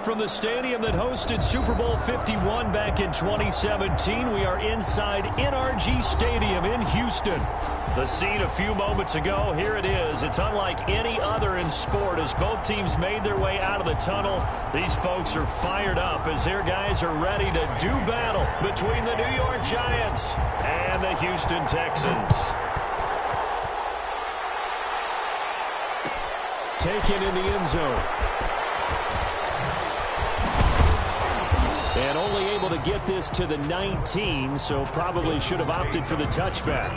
From the stadium that hosted Super Bowl 51 back in 2017, we are inside NRG Stadium in Houston. The scene a few moments ago, here it is. It's unlike any other in sport as both teams made their way out of the tunnel. These folks are fired up as their guys are ready to do battle between the New York Giants and the Houston Texans. Taken in the end zone. And only able to get this to the 19, so probably should have opted for the touchback.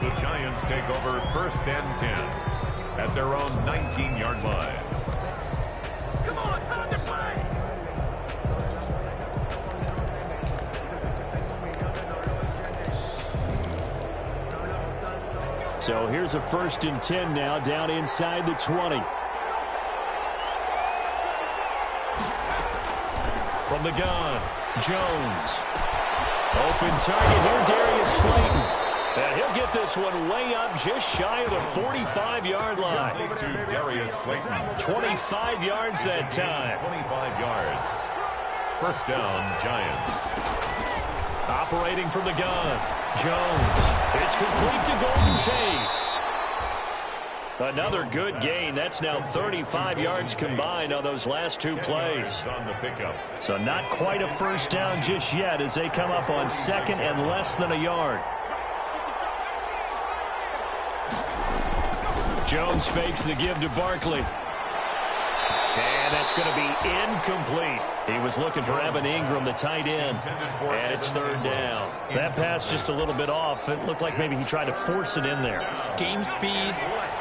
The Giants take over 1st and 10 at their own 19-yard line. Come on, time to play! So here's a 1st and 10 now, down inside the 20. From the gun, Jones. Open target here, Darius Slayton. And he'll get this one way up just shy of the 45-yard line. To Darius Slayton. 25 yards that time. 25 yards. 1st down, Giants. Operating from the gun, Jones. It's complete to Golden Tate. Another good gain. That's now 35 yards combined on those last 2 plays. On the pickup. So not quite a 1st down just yet as they come up on 2nd and less than a yard. Jones fakes the give to Barkley. And that's going to be incomplete. He was looking for Evan Ingram, the tight end. And it's 3rd down. That pass just a little bit off. It looked like maybe he tried to force it in there. Game speed,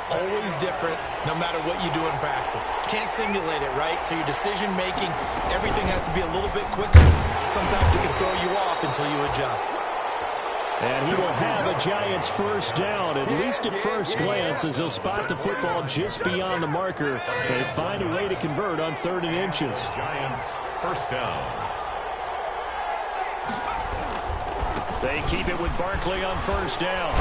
always different, no matter what you do in practice. You can't simulate it, right? So your decision-making, everything has to be a little bit quicker. Sometimes it can throw you off until you adjust. And he will have a Giants 1st down, at least at first glance, as he'll spot the football just beyond the marker and find a way to convert on 3rd and inches. Giants 1st down. They keep it with Barkley on 1st down.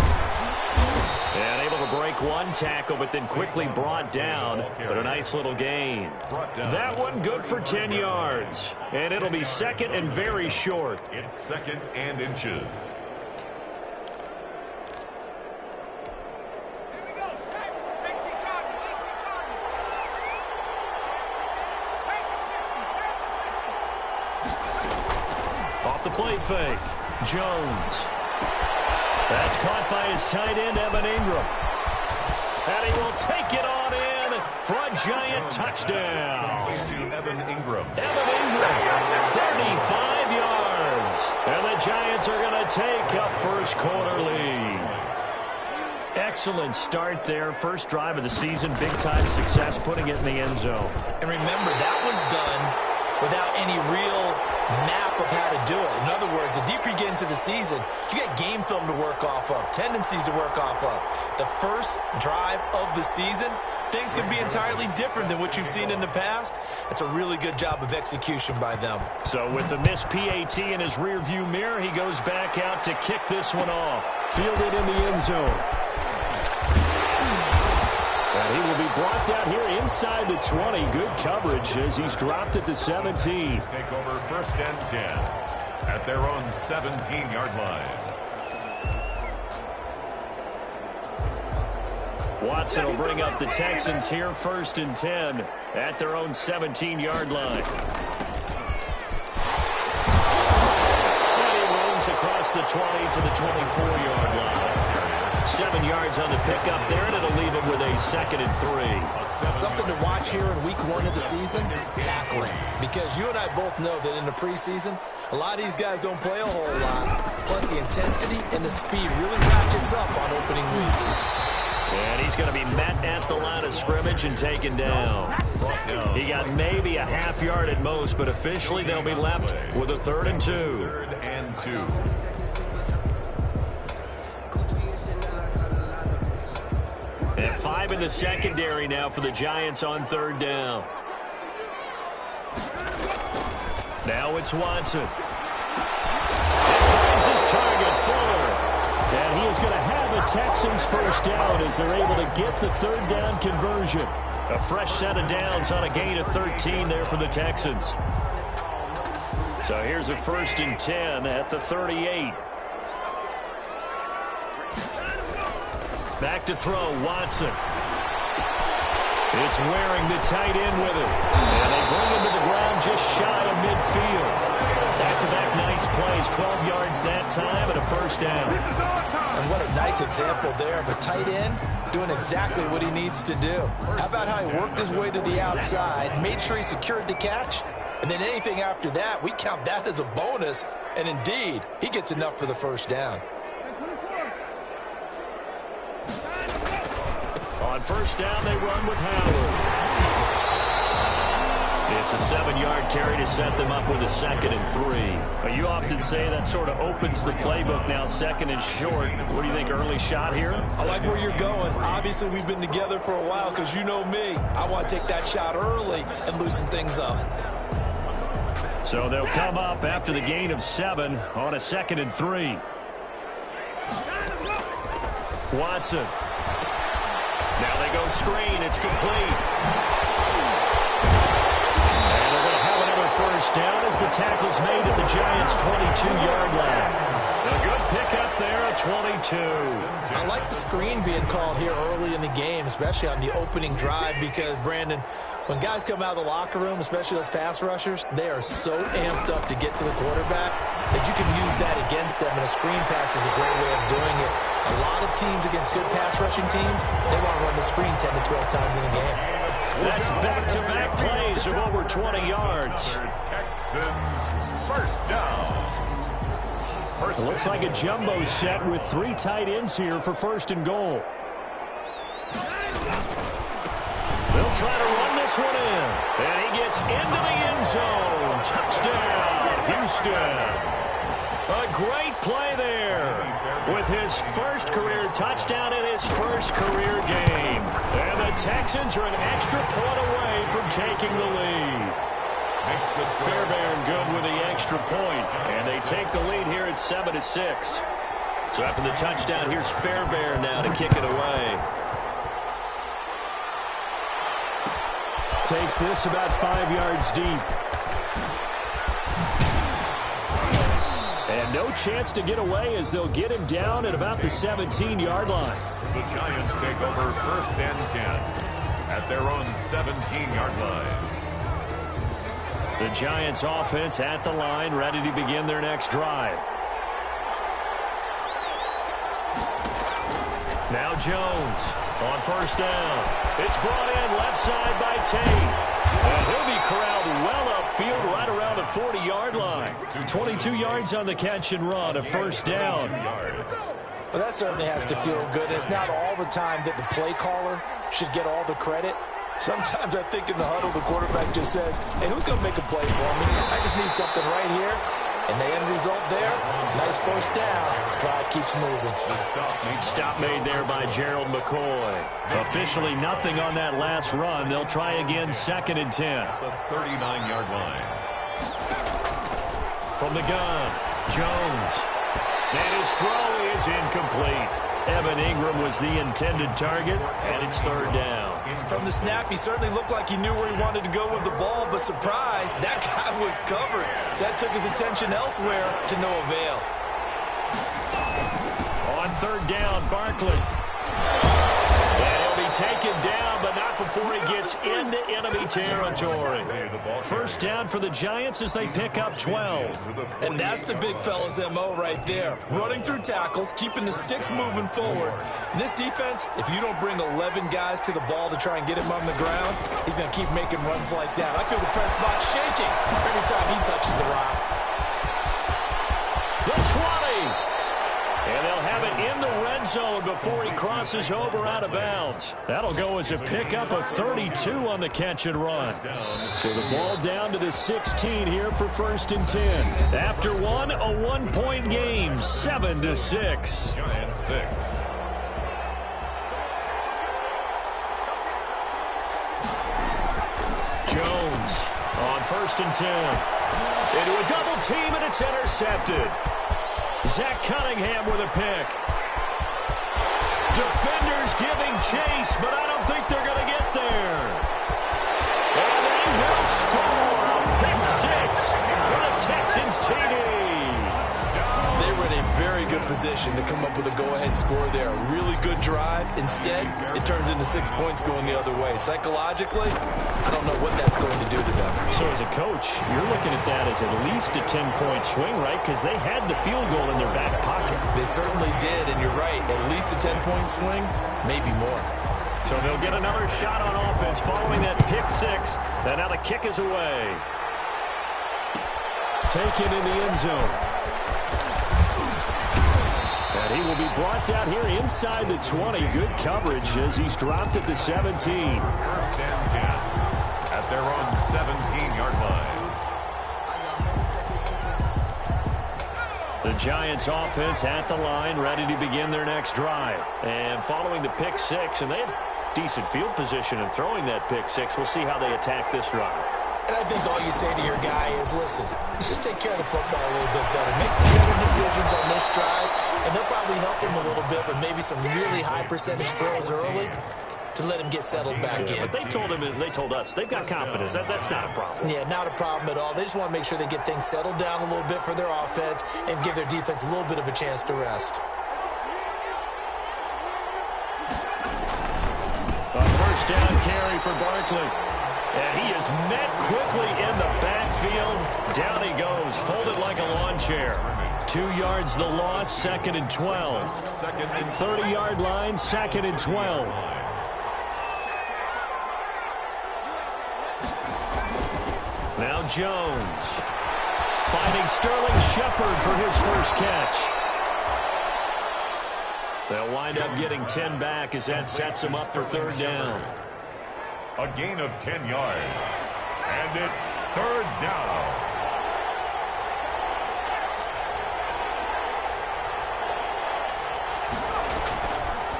And able to break one tackle, but then quickly brought down. But a nice little gain. That one good for 10 yards. And it'll be 2nd and very short. It's 2nd and inches. The play fake. Jones. That's caught by his tight end, Evan Ingram. And he will take it on in for a Giant touchdown. To Evan Ingram. Evan Ingram, 35 yards. And the Giants are going to take a 1st quarter lead. Excellent start there. 1st drive of the season. Big-time success putting it in the end zone. And remember, that was done without any real map of how to do it. In other words, the deeper you get into the season, you get game film to work off of, tendencies to work off of. The 1st drive of the season, things can be entirely different than what you've seen in the past. It's a really good job of execution by them. So with the missed PAT in his rearview mirror, he goes back out to kick this one off. Fielded in the end zone. And he will be brought out here inside the 20. Good coverage as he's dropped at the 17. Take over 1st and 10 at their own 17-yard line. Watson will bring up the Texans here 1st and 10 at their own 17-yard line. And he roams across the 20 to the 24-yard line. 7 yards on the pickup there, and it'll leave him with a 2nd and 3. Something to watch here in week 1 of the season, tackling. Because you and I both know that in the preseason, a lot of these guys don't play a whole lot. Plus the intensity and the speed really ratchets up on opening week. And he's going to be met at the line of scrimmage and taken down. He got maybe a half yard at most, but officially they'll be left with a 3rd and 2. 3rd and 2. And 5 in the secondary now for the Giants on 3rd down. Now it's Watson. And finds his target, Fuller. And he is going to have a Texans first down as they're able to get the third down conversion. A fresh set of downs on a gain of 13 there for the Texans. So here's a 1st and 10 at the 38. Back to throw, Watson. It's wearing the tight end with it. And they bring him to the ground just shy of midfield. Back-to-back nice plays, 12 yards that time and a first down. And what a nice example there of a tight end doing exactly what he needs to do. How about how he worked his way to the outside, made sure he secured the catch, and then anything after that, we count that as a bonus. And indeed, he gets enough for the first down. On first down, they run with Howard. It's a 7-yard carry to set them up with a 2nd and 3. But you often say that sort of opens the playbook now, 2nd and short. What do you think, early shot here? I like where you're going. Obviously, we've been together for a while because you know me. I want to take that shot early and loosen things up. So they'll come up after the gain of 7 on a 2nd and 3. Watson. Now they go screen. It's complete. And they're going to have another first down as the tackle's made at the Giants' 22-yard line. A good pickup there at 22. I like the screen being called here early in the game, especially on the opening drive, because, Brandon, when guys come out of the locker room, especially those pass rushers, they are so amped up to get to the quarterback that you can use that against them, and a screen pass is a great way of doing it. A lot of teams against good pass rushing teams, they want to run the screen 10 to 12 times in a game. That's back-to-back plays of over 20 yards. Texans first down. It looks like a jumbo set with 3 tight ends here for 1st and goal. They'll try to run this one in. And he gets into the end zone. Touchdown, Houston. A great play there with his first career touchdown in his first career game. And the Texans are an extra point away from taking the lead. Fairbairn good with the extra point. And they take the lead here at 7-6. So after the touchdown, here's Fairbairn now to kick it away. Takes this about 5 yards deep. And no chance to get away as they'll get him down at about the 17-yard line. The Giants take over 1st and 10 at their own 17-yard line. The Giants offense at the line, ready to begin their next drive. Now Jones on first down. It's brought in left side by Tate. And he'll be corralled well upfield right around the 40-yard line. 22 yards on the catch and run, a first down. Well, that certainly has to feel good. It's not all the time that the play caller should get all the credit. Sometimes I think in the huddle, the quarterback just says, hey, who's going to make a play for me? I just need something right here. And the end result there, nice first down. Drive keeps moving. Stop made there by Gerald McCoy. Officially nothing on that last run. They'll try again 2nd and 10. The 39-yard line. From the gun, Jones. And his throw is incomplete. Evan Ingram was the intended target, and it's 3rd down. From the snap, he certainly looked like he knew where he wanted to go with the ball, but surprise, that guy was covered. So that took his attention elsewhere to no avail. On 3rd down, Barkley. And he'll be taken down, but not before he gets into enemy territory. First down for the Giants as they pick up 12. And that's the big fella's MO right there. Running through tackles, keeping the sticks moving forward. In this defense, if you don't bring 11 guys to the ball to try and get him on the ground, he's going to keep making runs like that. I feel the press box shaking every time he touches the rock. The 20. And they'll have it in the red zone before he crosses over out of bounds. That'll go as a pickup of 32 on the catch and run. So the ball down to the 16 here for 1st and 10. After one, a 1-point game, 7-6. Giants 6. Jones on 1st and 10. Into a double team, and it's intercepted. Zach Cunningham with a pick. Defenders giving chase, but I don't think they're going to get there. And they will score a pick six for the Texans TD. They were in a very good position to come up with a go-ahead score there. A really good drive. Instead, it turns into 6 points going the other way. Psychologically, I don't know what that's going to do to them. So as a coach, you're looking at that as at least a 10-point swing, right? Because they had the field goal in their back pocket. They certainly did, and you're right. At least a 10-point swing, maybe more. So they'll get another shot on offense following that pick six. And now the kick is away. Taken in the end zone. And he will be brought down here inside the 20. Good coverage as he's dropped at the 17. First and 10 at their own 17-yard line. The Giants offense at the line, ready to begin their next drive. And following the pick six, and they have decent field position in throwing that pick six. We'll see how they attack this drive. And I think all you say to your guy is, listen, let's just take care of the football a little bit better. Make some better decisions on this drive, and they'll probably help him a little bit with maybe some really high percentage throws early to let him get settled back in. But they told him, and they told us, they've got confidence. That's not a problem. Yeah, not a problem at all. They just want to make sure they get things settled down a little bit for their offense and give their defense a little bit of a chance to rest. A first down carry for Barkley. And he is met quickly in the backfield. Down he goes, folded like a lawn chair. 2 yards the loss, 2nd and 12. 30-yard line, 2nd and 12. Now Jones. Finding Sterling Shepard for his first catch. They'll wind up getting 10 back as that sets them up for 3rd down. A gain of 10 yards. And it's 3rd down.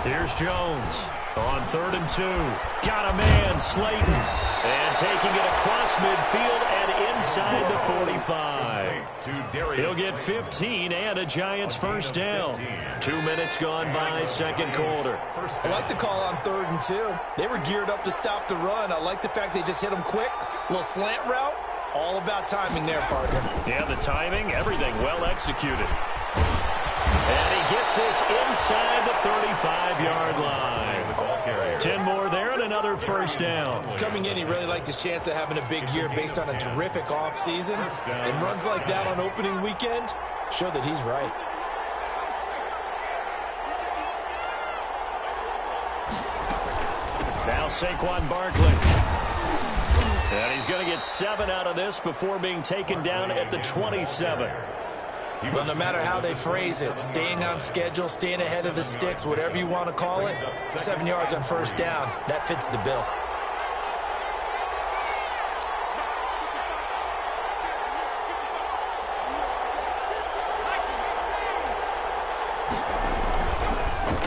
Here's Jones on 3rd and 2. Got a man, Slayton. And taking it across midfield and inside the 45. He'll get 15 and a Giants first down. 2 minutes gone by, 2nd quarter. I like the call on 3rd and 2. They were geared up to stop the run. I like the fact they just hit them quick. A little slant route. All about timing there, partner. Yeah, the timing, everything well executed. And he gets this inside the 35-yard line. 10 more there and another first down. Coming in, he really liked his chance of having a big year based on a terrific offseason. And runs like that on opening weekend show that he's right. Now Saquon Barkley. And he's going to get 7 out of this before being taken down at the 27. Well, no matter how they phrase it, staying on schedule, staying ahead of the sticks, whatever you want to call it, 7 yards on first down, that fits the bill.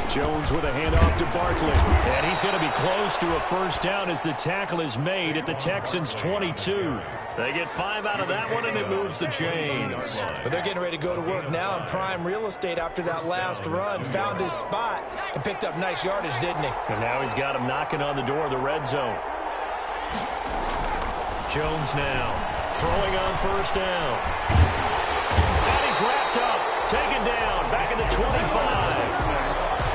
Jones with a handoff to Barkley. And he's going to be close to a first down as the tackle is made at the Texans' 22. They get 5 out of that one, and it moves the chains. But they're getting ready to go to work now in prime real estate after that last run. Found his spot and picked up nice yardage, didn't he? And now he's got him knocking on the door of the red zone. Jones now throwing on first down. And he's wrapped up, taken down, back at the 25.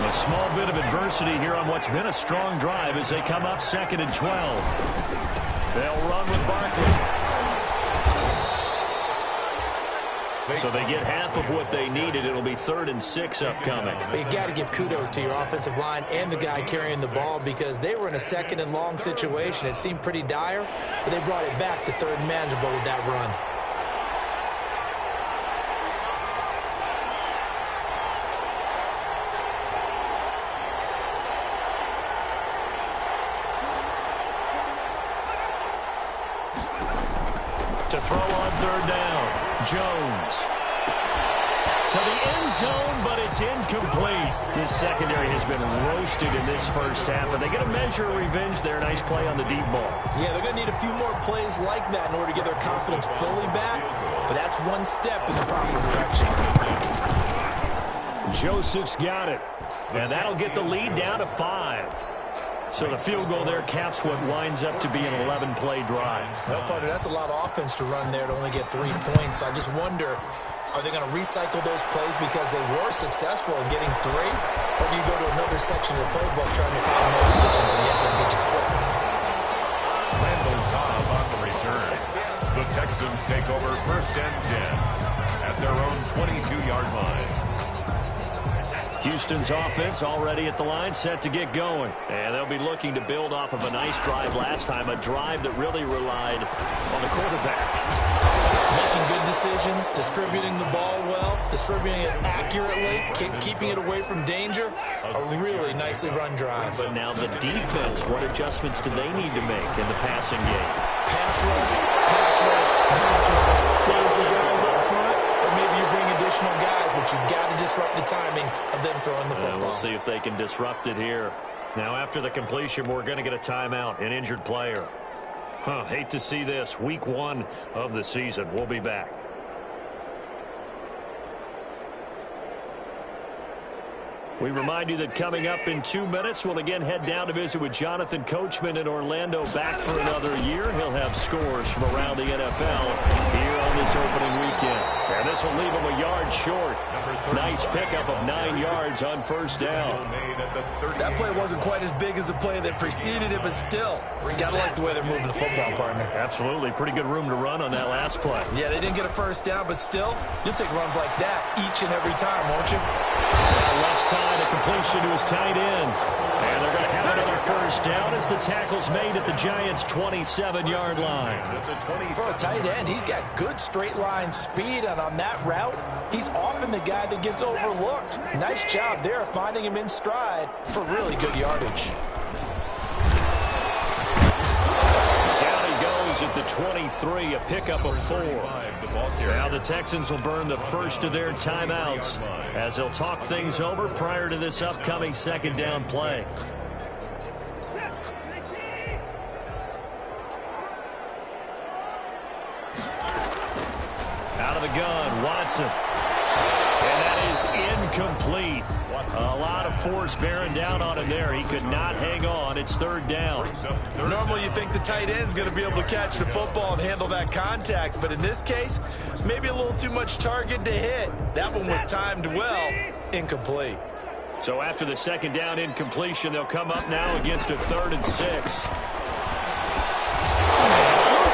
A small bit of adversity here on what's been a strong drive as they come up 2nd and 12. They'll run with Barkley. So they get half of what they needed. It'll be 3rd and 6 upcoming. But you got to give kudos to your offensive line and the guy carrying the ball because they were in a 2nd and long situation. It seemed pretty dire, but they brought it back to 3rd and manageable with that run. To throw on 3rd down. Jones. To the end zone, but it's incomplete. His secondary has been roasted in this first half, but they get a measure of revenge there. Nice play on the deep ball. Yeah, they're going to need a few more plays like that in order to get their confidence fully back, but that's one step in the proper direction. Joseph's got it. And that'll get the lead down to 5. So the field goal there caps what winds up to be an 11-play drive. Well, partner, that's a lot of offense to run there to only get 3 points. So I just wonder, are they going to recycle those plays because they were successful in getting 3? Or do you go to another section of the playbook trying to find ways to get you into the end zone and get you 6? Randall Cobb on the return. The Texans take over 1st and 10 at their own 22-yard line. Houston's offense already at the line, set to get going. And they'll be looking to build off of a nice drive last time, a drive that really relied on the quarterback. Making good decisions, distributing the ball well, distributing it accurately, keeping it away from danger. A really nicely run drive. But now the defense, what adjustments do they need to make in the passing game? Pass rush, pass rush, pass rush. Lots of guys up front, or maybe you bring additional guys, but you've got to disrupt the timing of them throwing the football. We'll see if they can disrupt it here. Now, after the completion, we're going to get a timeout, an injured player. Hate to see this. Week 1 of the season. We'll be back. We remind you that coming up in 2 minutes, we'll again head down to visit with Jonathan Coachman in Orlando, back for another year. He'll have scores from around the NFL here on this opening weekend. And this will leave him a yard short. Nice pickup of 9 yards on 1st down. That play wasn't quite as big as the play that preceded it, but still, got to like the way they're moving the football, partner. Absolutely. Pretty good room to run on that last play. Yeah, they didn't get a 1st down, but still, you'll take runs like that each and every time, won't you? Left side, a completion to his tight end. And they're going to have another 1st down as the tackle's made at the Giants' 27-yard line. For a tight end, he's got good straight line speed, and on that route, he's often the guy that gets overlooked. Nice job there finding him in stride for really good yardage. Down he goes at the 23, a pickup of 4. Now the Texans will burn the first of their timeouts as they'll talk things over prior to this upcoming 2nd down play. Out of the gun, Watson. And that is incomplete. A lot of force bearing down on him there. He could not hang on. It's 3rd down. Normally you think the tight end's going to be able to catch the football and handle that contact, but in this case, maybe a little too much target to hit. That one was timed well. Incomplete. So after the 2nd down incompletion, they'll come up now against a 3rd and 6. Loose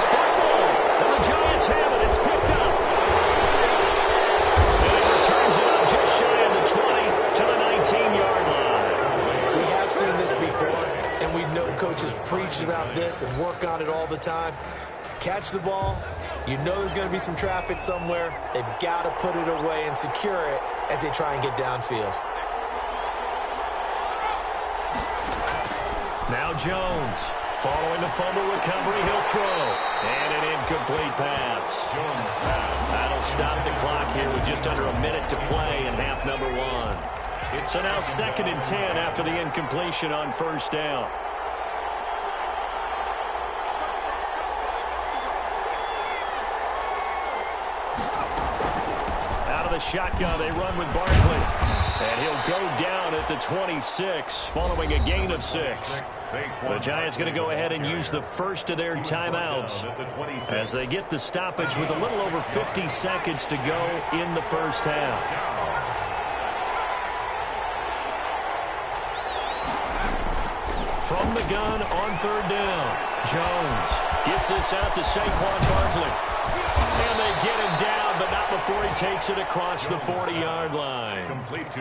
football. And the Giants have it. It's picked up. And it returns it up just shy of the 20 to the 19-yard line. We have seen this before, and we know coaches preach about this and work on it all the time. Catch the ball. You know there's going to be some traffic somewhere. They've got to put it away and secure it as they try and get downfield. Now Jones, following the fumble recovery, he'll throw. And an incomplete pass. That'll stop the clock here with just under a minute to play in half number 1. So now 2nd and 10 after the incompletion on 1st down. Out of the shotgun, they run with Barkley. And he'll go down at the 26 following a gain of 6. The Giants going to go ahead and use the first of their timeouts as they get the stoppage with a little over 50 seconds to go in the 1st half. From the gun on 3rd down, Jones gets this out to Saquon Barkley. And they get him down, but not before he takes it across the 40-yard line.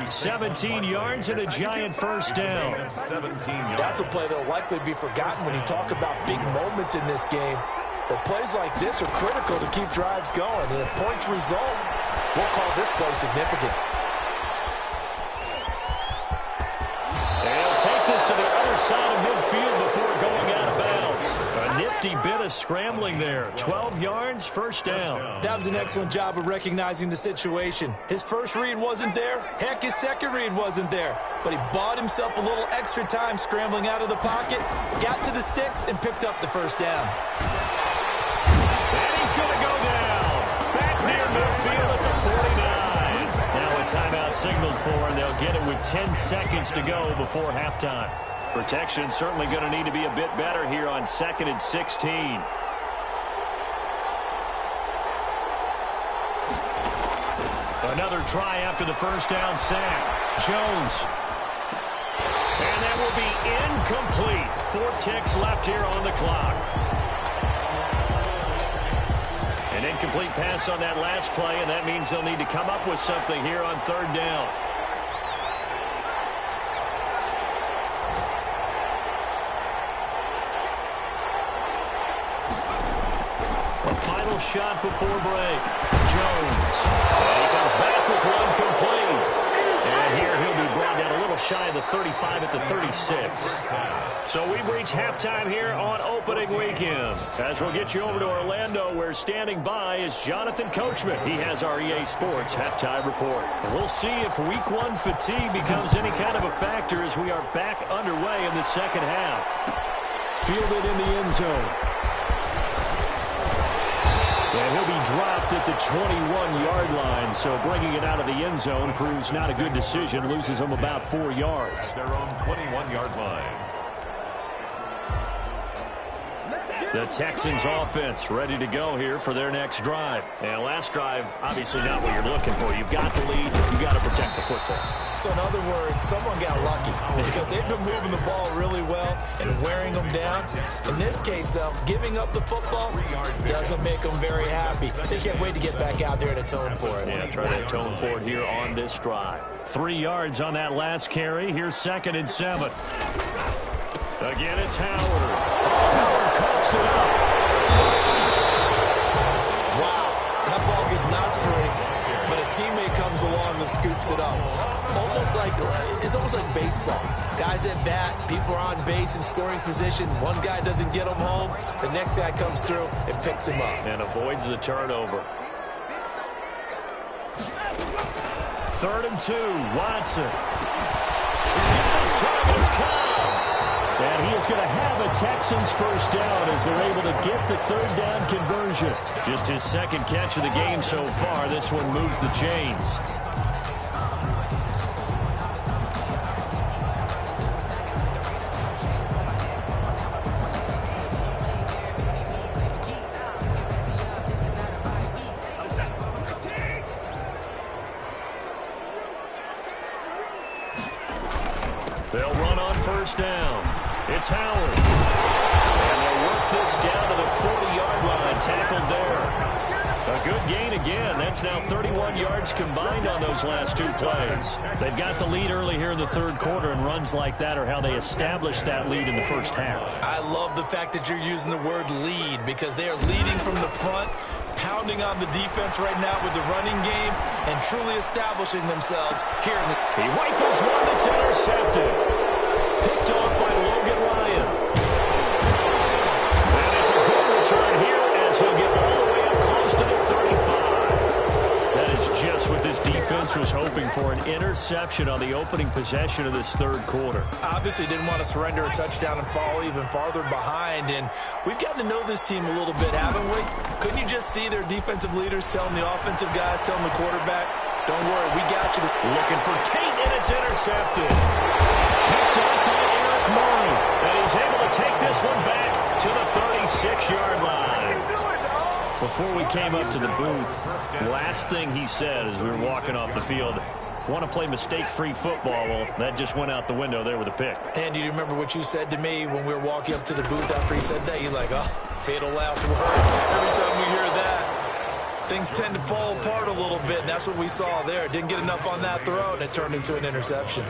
17 yards and a Giant 1st down. That's a play that will likely be forgotten when you talk about big moments in this game. But plays like this are critical to keep drives going. And if points result, we'll call this play significant. They'll take this to the other side of midfield before going out of bounds. A nifty bit of scrambling there. 12 yards, 1st down. That was an excellent job of recognizing the situation. His first read wasn't there. Heck, his second read wasn't there. But he bought himself a little extra time scrambling out of the pocket, got to the sticks, and picked up the 1st down. He's going to go down. Back near midfield at the 49. Now a timeout signaled for, and they'll get it with 10 seconds to go before halftime. Protection certainly going to need to be a bit better here on 2nd and 16. Another try after the first down sack. Jones. And that will be incomplete. 4 ticks left here on the clock. An incomplete pass on that last play, and that means they'll need to come up with something here on 3rd down. A final shot before break. Jones. And he comes back with one complete. And here he'll be brought down a little shy of the 35 at the 36. So we've reached halftime here on opening weekend. As we'll get you over to Orlando, where standing by is Jonathan Coachman. He has our EA Sports halftime report. We'll see if week 1 fatigue becomes any kind of a factor as we are back underway in the second half. Fielded in the end zone. And he'll be dropped at the 21-yard line, so bringing it out of the end zone proves not a good decision. Loses him about 4 yards. Their own 21-yard line. The Texans offense ready to go here for their next drive. And last drive, obviously not what you're looking for. You've got the lead. You've got to protect the football. So in other words, someone got lucky because they've been moving the ball really well and wearing them down. In this case, though, giving up the football doesn't make them very happy. They can't wait to get back out there and atone for it. Yeah, try to atone for it here on this drive. 3 yards on that last carry. Here's 2nd and 7. Again, it's Howard. Howard coughs it up. Wow, that ball gets knocked free, but a teammate comes along and scoops it up. It's almost like baseball. Guys at bat, people are on base in scoring position. One guy doesn't get him home. The next guy comes through and picks him up. And avoids the turnover. 3rd and 2, Watson. He's got his targets caught. And he is going to have a Texans first down as they're able to get the 3rd down conversion. Just his 2nd catch of the game so far. This one moves the chains. They'll run on first down. It's Howard. And they'll work this down to the 40-yard line. Tackled there. A good gain again. That's now 31 yards combined on those last 2 plays. They've got the lead early here in the 3rd quarter, and runs like that are how they established that lead in the first half. I love the fact that you're using the word lead because they are leading from the front, pounding on the defense right now with the running game, and truly establishing themselves here in the... He rifles one that's intercepted. Picked off by Logan Ryan. And it's a good return here as he'll get all the way up close to the 35. That is just what this defense was hoping for, an interception on the opening possession of this 3rd quarter. Obviously didn't want to surrender a touchdown and fall even farther behind, and we've gotten to know this team a little bit, haven't we? Couldn't you just see their defensive leaders telling the offensive guys, telling the quarterback, don't worry, we got you. Looking for Tate, and it's intercepted. Picked up by Eric Murray, and he's able to take this one back to the 36-yard line. Before we came up to the booth, last thing he said as we were walking off the field, want to play mistake-free football. Well, that just went out the window there with a pick. And do you remember what you said to me when we were walking up to the booth after he said that? You're like, oh, fatal last words. Every time we hear that, things tend to fall apart a little bit, and that's what we saw there. Didn't get enough on that throw, and it turned into an interception.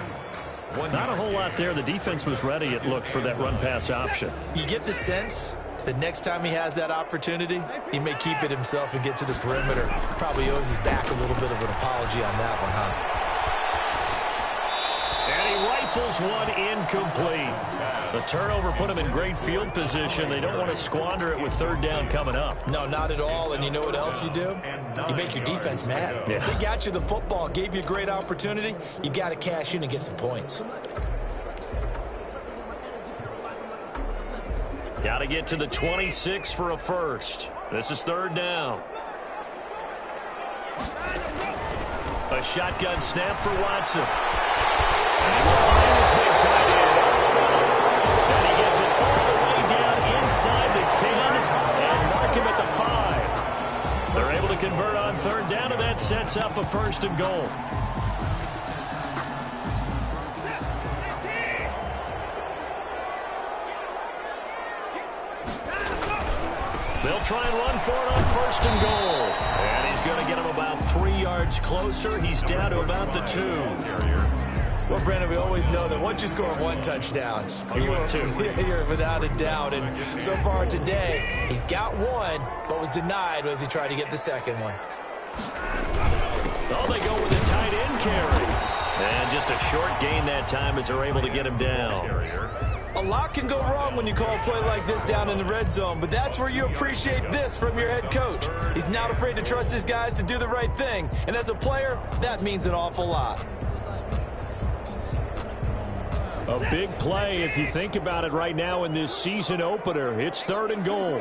Not a whole lot there. The defense was ready, it looked, for that run-pass option. You get the sense that next time he has that opportunity, he may keep it himself and get to the perimeter. Probably owes his back a little bit of an apology on that one, huh? And he rifles one incomplete. The turnover put him in great field position. They don't want to squander it with 3rd down coming up. No, not at all. And you know what else you do? You make your defense mad. Yeah. They got you the football, gave you a great opportunity. You got to cash in and get some points. Got to get to the 26 for a first. This is 3rd down. A A shotgun snap for Watson. And he will find his big tight end. And he gets it all the way down inside the 10 and mark him at the 5. They're able to convert on third down, and that sets up a 1st and goal. They'll try and run for it on 1st and goal. And he's going to get him about 3 yards closer. He's down to about the 2. Well, Brandon, we always know that once you score 1 touchdown, you're without a doubt. And so far today, he's got 1, but was denied as he tried to get the 2nd one. Oh, they go with a tight end carry. And just a short gain that time as they're able to get him down. A lot can go wrong when you call a play like this down in the red zone, but that's where you appreciate this from your head coach. He's not afraid to trust his guys to do the right thing, and as a player, that means an awful lot. A big play if you think about it right now in this season opener. It's 3rd and goal.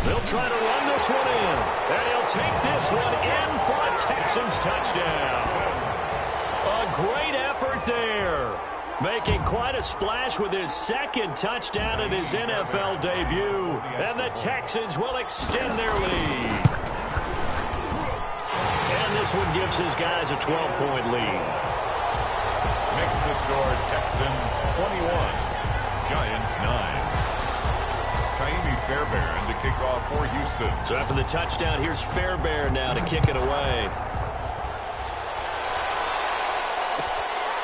They'll try to run this one in, and he'll take this one in for a Texans touchdown. A great effort there. Making quite a splash with his 2nd touchdown in his NFL debut. And the Texans will extend their lead. And this one gives his guys a 12-point lead. Makes the score Texans 21, Giants 9. Fairbairn to kick off for Houston. So after the touchdown, here's Fairbairn now to kick it away.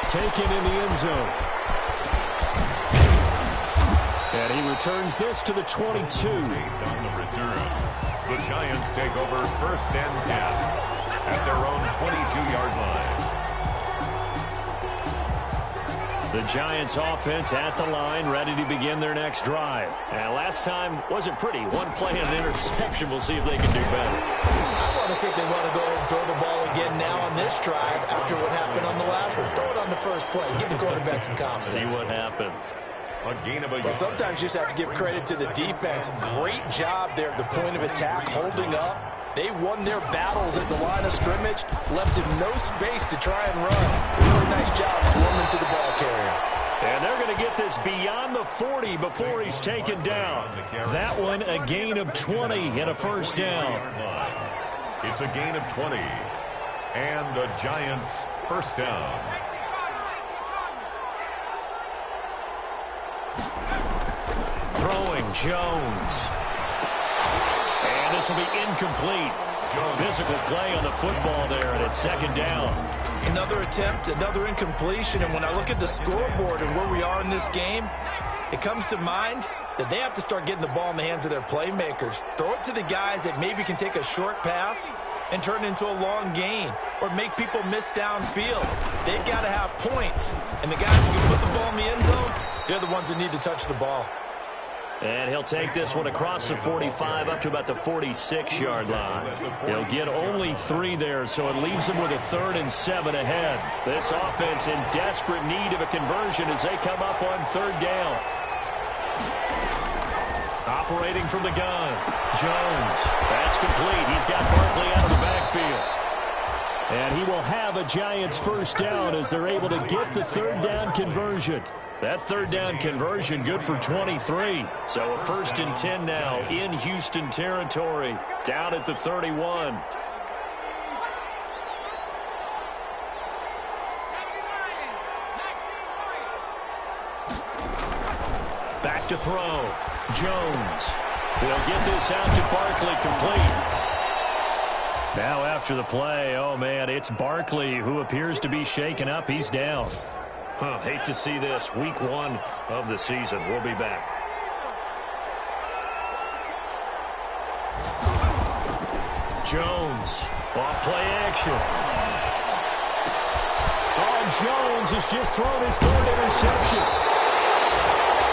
Taken in the end zone. And he returns this to the 22. On the return. The Giants take over 1st and 10 at their own 22-yard line. The Giants offense at the line, ready to begin their next drive. And last time wasn't pretty. 1 play and an interception. We'll see if they can do better. I want to see if they want to go ahead and throw the ball again now on this drive after what happened on the last one. Throw it on the first play. Give the quarterback some confidence. See what happens. A gain of a well, sometimes you just have to give credit to the defense. Great job there at the point of attack, holding up. They won their battles at the line of scrimmage, left him no space to try and run. Really nice job swarming to the ball carrier. And they're going to get this beyond the 40 before he's taken down. That one a gain of 20 and a 1st down. It's a gain of 20 and the Giants 1st down. Throwing Jones. And this will be incomplete. Physical play on the football there, and it's 2nd down. Another attempt, another incompletion, and when I look at the scoreboard and where we are in this game, it comes to mind that they have to start getting the ball in the hands of their playmakers. Throw it to the guys that maybe can take a short pass and turn it into a long gain or make people miss downfield. They've got to have points, and the guys who can put the ball in the end zone, they're the ones that need to touch the ball. And he'll take this one across the 45 up to about the 46-yard line. He'll get only 3 there, so it leaves him with a 3rd and 7 ahead. This offense in desperate need of a conversion as they come up on 3rd down. Operating from the gun, Jones. That's complete. He's got Barkley out of the backfield. And he will have a Giants 1st down as they're able to get the 3rd down conversion. That 3rd down conversion good for 23. So a 1st and 10 now in Houston territory, down at the 31. Back to throw. Jones. He'll get this out to Barkley, complete. Now after the play, oh man, it's Barkley who appears to be shaken up. He's down. Hate to see this. Week 1 of the season. We'll be back. Jones. Off play action. Oh, Jones has just thrown his 3rd interception.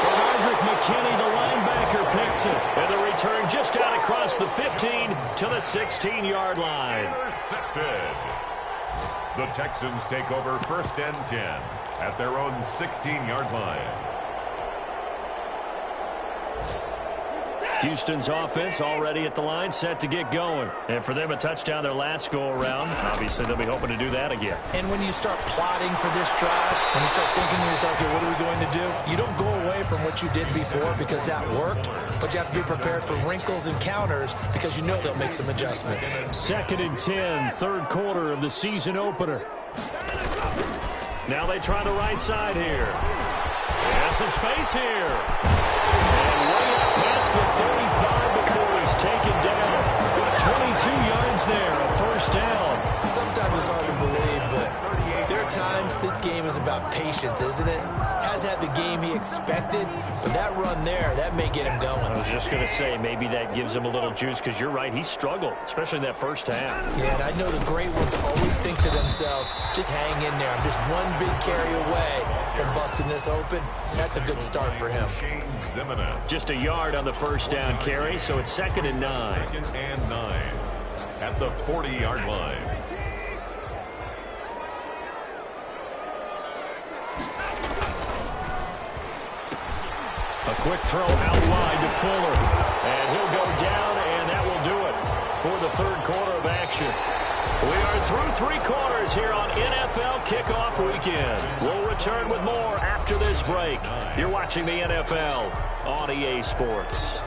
Bernardrick McKinney, the linebacker, picks it. And the return just out across the 15 to the 16-yard line. Intercepted. The Texans take over 1st and 10 at their own 16-yard line. Houston's offense already at the line, set to get going. And for them, a touchdown their last go-around. Obviously, they'll be hoping to do that again. And when you start plotting for this drive, when you start thinking to yourself, okay, what are we going to do? You don't go away from what you did before because that worked, but you have to be prepared for wrinkles and counters because you know they'll make some adjustments. 2nd and 10, third quarter of the season opener. Now they try the right side here. There's some space here. And way up past the 35 before he's taken down. 22 yards there, a first down. Sometimes it's hard to believe, but there are times this game is about patience, isn't it? Has had the game he expected, but that run there, that may get him going. I was just going to say, maybe that gives him a little juice, because you're right, he struggled, especially in that first half. Yeah, and I know the great ones always think to themselves, just hang in there. I'm just one big carry away from busting this open. That's a good start for him. Just a yard on the first down carry, so it's 2nd and 9. 2nd and 9 at the 40-yard line. A quick throw out wide to Fuller. And he'll go down, and that will do it for the third quarter of action. We are through 3 quarters here on NFL Kickoff Weekend. We'll return with more after this break. You're watching the NFL on EA Sports.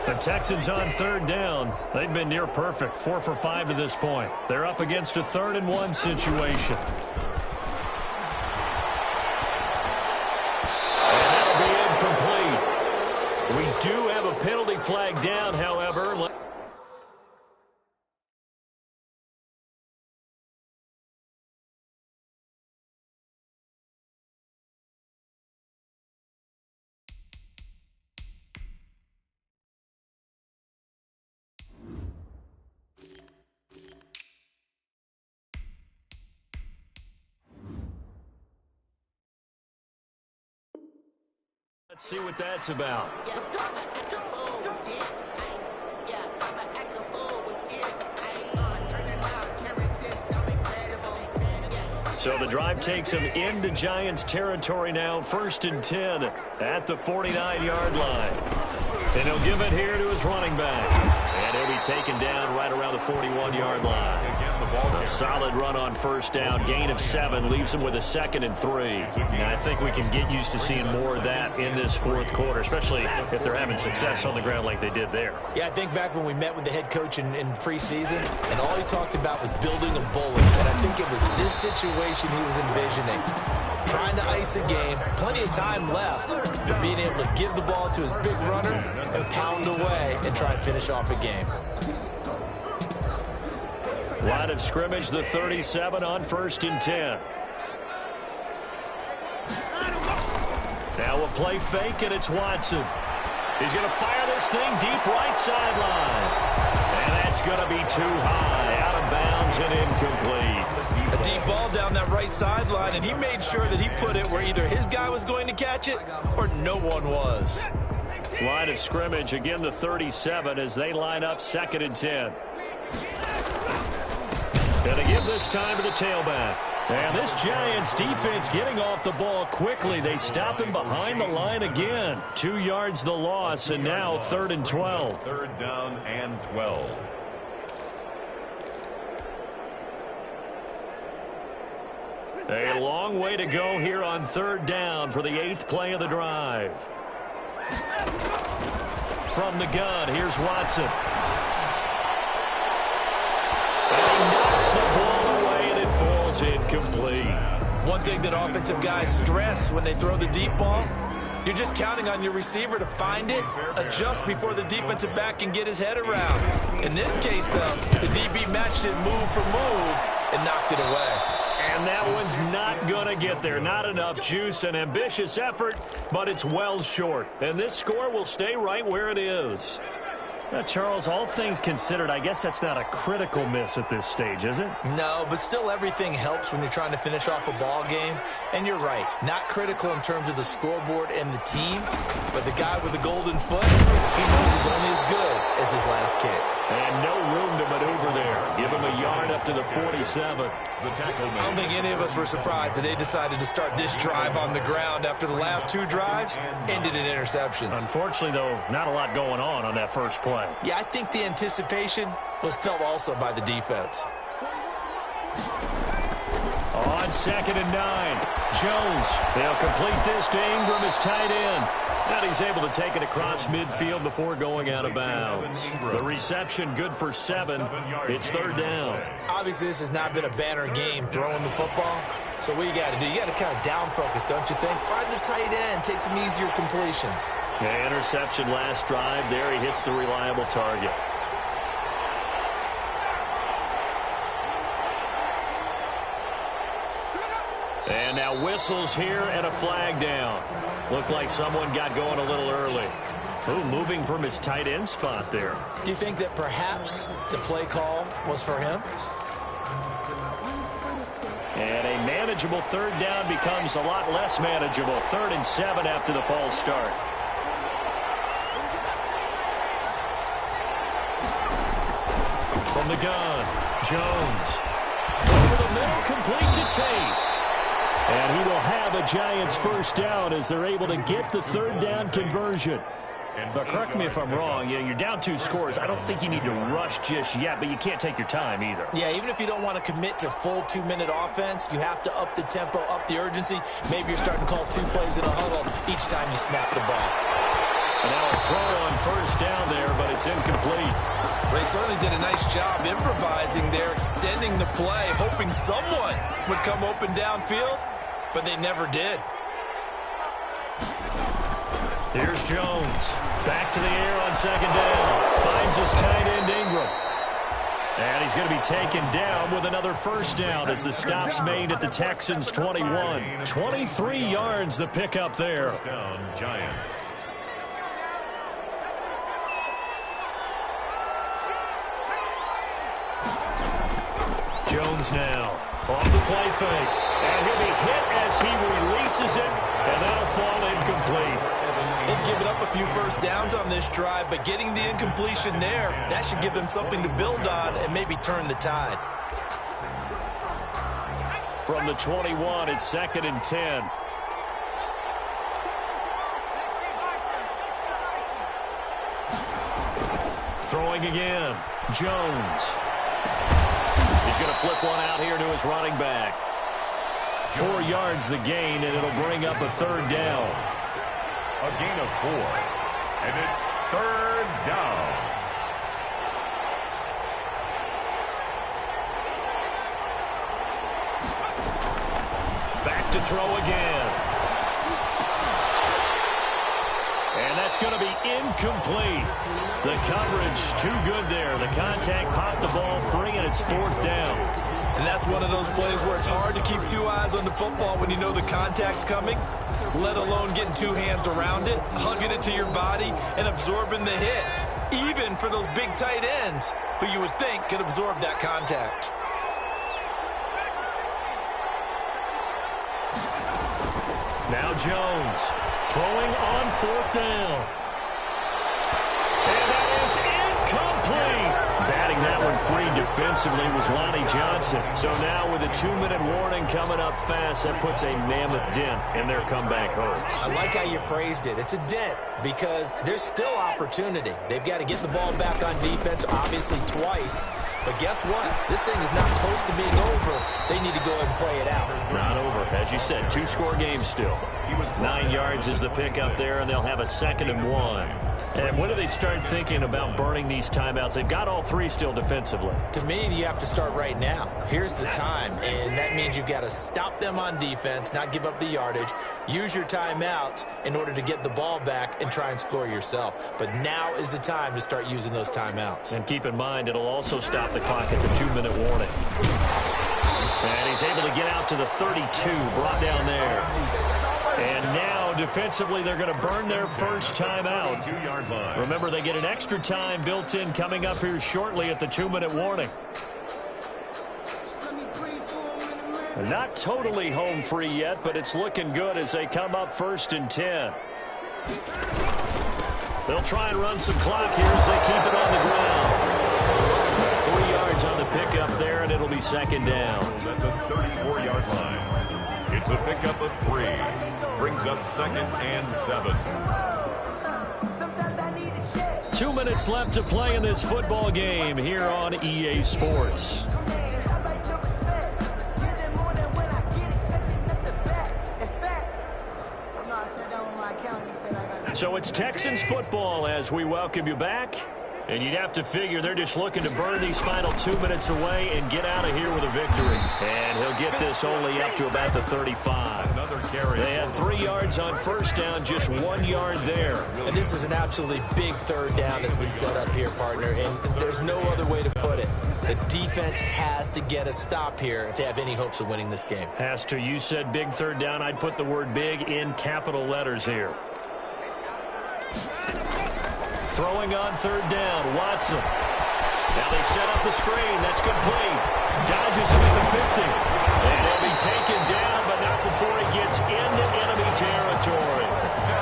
The Texans on 3rd down. They've been near perfect, 4 for 5 to this point. They're up against a 3rd and 1 situation. And that'll be incomplete. We do have a penalty flag down, however. Let's see what that's about. So the drive takes him into Giants territory now, 1st and 10 at the 49-yard line. And he'll give it here to his running back. And he'll be taken down right around the 41-yard line. A solid run on first down, gain of 7, leaves him with a 2nd and 3. And I think we can get used to seeing more of that in this 4th quarter, especially if they're having success on the ground like they did there. Yeah, I think back when we met with the head coach in preseason, and all he talked about was building a bully. And I think it was this situation he was envisioning. Trying to ice a game, plenty of time left, but being able to give the ball to his big runner and pound away and try and finish off a game. Line of scrimmage, the 37 on 1st and 10. Now we'll play fake, and it's Watson. He's going to fire this thing deep right sideline. And that's going to be too high, out of bounds and incomplete. A deep ball down that right sideline, and he made sure that he put it where either his guy was going to catch it or no one was. Line of scrimmage, again the 37 as they line up 2nd and 10. Going to give this time to the tailback. And this Giants defense getting off the ball quickly. They stop him behind the line again. 2 yards the loss, and now 3rd and 12. 3rd down and 12. A long way to go here on 3rd down for the 8th play of the drive. From the gun, here's Watson. And he knocks the ball away, and it falls incomplete. One thing that offensive guys stress when they throw the deep ball, you're just counting on your receiver to find it, adjust before the defensive back can get his head around. In this case, though, the DB matched it move for move and knocked it away. And that one's not going to get there. Not enough juice, an ambitious effort, but it's well short. And this score will stay right where it is. Now, Charles, all things considered, I guess that's not a critical miss at this stage, is it? No, but still everything helps when you're trying to finish off a ball game. And you're right, not critical in terms of the scoreboard and the team, but the guy with the golden foot, he knows he's only as good as his last kick. And no room to maneuver there. Give him him a yard up to the 47. The tackle I don't think any of us were surprised that they decided to start this drive on the ground after the last two drives ended in interceptions. Unfortunately, though, not a lot going on that first play. Yeah, I think the anticipation was felt also by the defense. On 2nd and 9, Jones. They'll complete this to Ingram as tight end. And he's able to take it across midfield before going out of bounds. The reception good for 7. It's 3rd down. Obviously, this has not been a banner game throwing the football. So what you got to do, you got to kind of down focus, don't you think? Find the tight end, take some easier completions. Yeah, interception last drive. There he hits the reliable target. And now whistles here and a flag down. Looked like someone got going a little early. Ooh, moving from his tight end spot there. Do you think that perhaps the play call was for him? And a manageable 3rd down becomes a lot less manageable. 3rd and 7 after the false start. From the gun, Jones. Over the middle, complete to Tate. And he will have a Giants 1st down as they're able to get the 3rd down conversion. But correct me if I'm wrong, you're down 2 scores. I don't think you need to rush just yet, but you can't take your time either. Yeah, even if you don't want to commit to full 2-minute offense, you have to up the tempo, up the urgency. Maybe you're starting to call 2 plays in a huddle each time you snap the ball. And now a throw on 1st down there, but it's incomplete. They certainly did a nice job improvising there, extending the play, hoping someone would come open downfield, but they never did. Here's Jones. Back to the air on 2nd down. Finds his tight end, Ingram. And he's going to be taken down with another 1st down as the stop's made at the Texans' 21. 23 yards the pickup there. Down Giants. Jones now off the play fake. And he'll be hit as he releases it, and that'll fall incomplete. They've given up a few 1st downs on this drive, but getting the incompletion there, that should give them something to build on and maybe turn the tide. From the 21, it's 2nd and 10. Throwing again. Jones. He's going to flip one out here to his running back. 4 yards the gain, and it'll bring up a 3rd down. A gain of 4. And it's 3rd down. Back to throw again. And that's going to be incomplete. The coverage too good there. The contact popped the ball free, and it's 4th down. And that's one of those plays where it's hard to keep 2 eyes on the football when you know the contact's coming, let alone getting 2 hands around it, hugging it to your body, and absorbing the hit, even for those big tight ends who you would think could absorb that contact. Now Jones throwing on 4th down. And that is incomplete. Batting that one free defensively was Lonnie Johnson. So now with a 2-minute warning coming up fast, that puts a mammoth dent in their comeback hopes. I like how you phrased it. It's a dent because there's still opportunity. They've got to get the ball back on defense, obviously twice. But guess what? This thing is not close to being over. They need to go ahead and play it out. Not over. As you said, 2-score game still. 9 yards is the pickup there, and they'll have a 2nd and 1. And when do they start thinking about burning these timeouts? They've got all 3 still defensively. To me, you have to start right now. Here's the time, and that means you've got to stop them on defense, not give up the yardage, use your timeouts in order to get the ball back and try and score yourself. But now is the time to start using those timeouts. And keep in mind, it'll also stop the clock at the 2-minute warning. And he's able to get out to the 32, brought down there. And now, defensively, they're going to burn their first timeout. 2-yard line. Remember, they get an extra time built in coming up here shortly at the 2-minute warning. Not totally home free yet, but it's looking good as they come up 1st and 10. They'll try and run some clock here as they keep it on the ground. 3 yards on the pickup second down. At the 34-yard line. It's a pickup of 3. Brings up 2nd and 7. 2 minutes left to play in this football game here on EA Sports. So it's Texans football as we welcome you back. And you'd have to figure they're just looking to burn these final 2 minutes away and get out of here with a victory. And he'll get this only up to about the 35. Another carry. They had 3 yards on first down, just 1 yard there. And this is an absolutely big third down that's been set up here, partner. And there's no other way to put it. The defense has to get a stop here if they have any hopes of winning this game. Has to. You said big third down. I'd put the word big in capital letters here. Throwing on third down, Watson. Now they set up the screen. That's complete. Dodges him at the 50. And he'll be taken down, but not before he gets into enemy territory.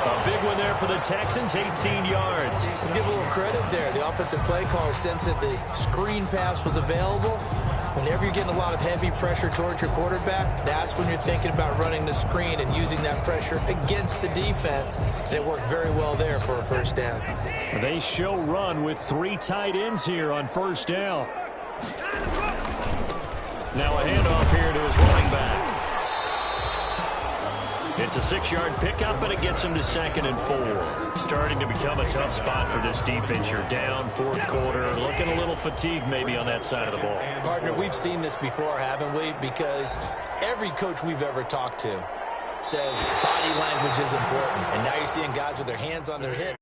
A big one there for the Texans, 18 yards. Let's give a little credit there. The offensive play caller sensed that the screen pass was available. Whenever you're getting a lot of heavy pressure towards your quarterback, that's when you're thinking about running the screen and using that pressure against the defense. And it worked very well there for a first down. They show run with 3 tight ends here on first down. Now a handoff here to his running back. It's a 6-yard pickup, and it gets him to 2nd and 4. Starting to become a tough spot for this defense. You're down, 4th quarter, looking a little fatigued maybe on that side of the ball. Partner, we've seen this before, haven't we? Because every coach we've ever talked to says body language is important. And now you're seeing guys with their hands on their hips